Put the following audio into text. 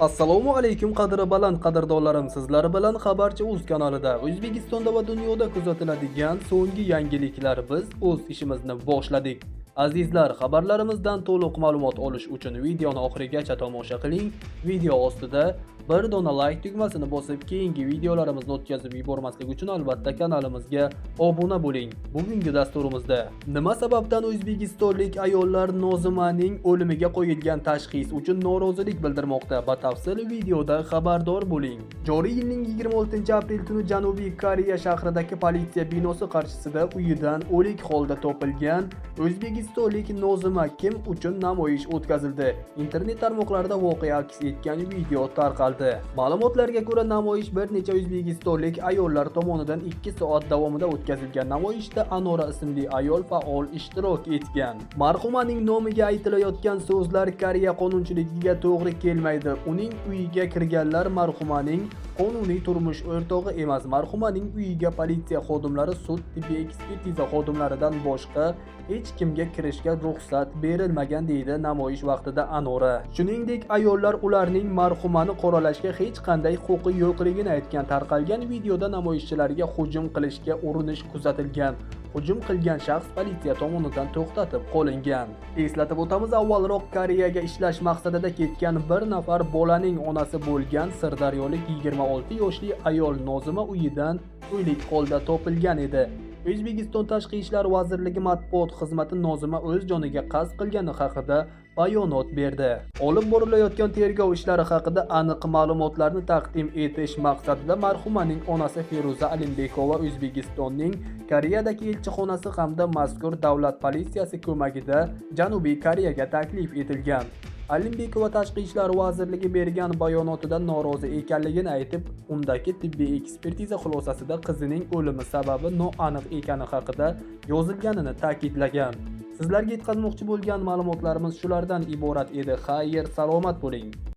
Assalomu alaykum qadri baland qadrdonlarim, sizlar bilan Xabarchi.uz kanalida O'zbekistonda va dunyoda kuzatiladigan so'nggi yangiliklar biz o'z ishimizni boshladik. Azizlar, xabarlarimizdan to'liq ma'lumot olish uchun videoni oxirigacha tomosha qiling. Video ostida bir dona like tugmasini bosib, keyingi videolarimizni o'tkazib yubormaslik uchun albatta kanalimizga obuna bo'ling. Bugungi dasturimizda nima sababdan o'zbekistonlik ayollar Nozimaning o'limiga qo'yilgan tashxis uchun norozilik bildirmoqda? Batafsil videoda xabardor bo'ling. Joriy yilning 26-aprel kuni Janubiy Koreya shahridagi politsiya binosi qarshisida uyidan o'lik holda topilgan o'zbekistonlik Nozima kim uchun namoyish o'tkazildi. Internet tarmoqlarida voqea aks etgan video tarqaldi. Ma'lumotlarga ko'ra, namoyish bir necha o'zbekistonlik ayollar tomonidan 2 soat davomida o'tkazilgan. Namoyishda Anora ismli ayol faol ishtirok etgan. Marhumaning nomiga aytilayotgan so'zlar Koreya qonunchiligiga to'g'ri kelmaydi. Uning uyiga kirganlar marhumaning qonuniy turmush o'rtog'i emas. Marhumaning uyiga politsiya xodimlari, sud, tibbiy ekspertiza xodimlaridan boshqa hech kimga kirishga ruxsat berilmagan, deydi namoyish vaqtida Anora. Shuningdek, ayollar ularning marhumani qoralashga hech qanday huquqi yo'qligini aytgan. Tarqalgan videoda namoyishchilarga hujum qilishga urinish kuzatilgan. Hujum qilgan shaxs politsiya tomonidan to'xtatib qolingan. Eslatib o'tamiz, avvalroq Koreyaga ishlash maqsadida ketgan bir nafar bolaning onasi bo'lgan sirdaryolik 26 yoshli ayol Nozima uyidan o'lik holda topilgan edi. O'zbekiston Tashqi ishlar vazirligi matbuot xizmati Nozima o'z joniga qasd qilgani haqida bayonot berdi. Olib borilayotgan tergov ishlari haqida aniq ma'lumotlarni taqdim etish maqsadida marhumaning onasi Feruza Alimbekova O'zbekistonning Koreyadagi elchixonasi hamda mazkur davlat politsiyasi ko'magida Janubiy Koreyaga taklif etilgan. Alimbekova Tashqi ishlar vazirligi bergan bayonotida norozi ekanligini aytib, undagi tibbiy ekspertiza xulosasida qizining o'limi sababi noaniq ekani haqida yozilganini ta'kidlagan. Sizlarga yetkazmoqchi bo'lgan ma'lumotlarimiz shulardan iborat edi. Xayr, salomat bo'ling.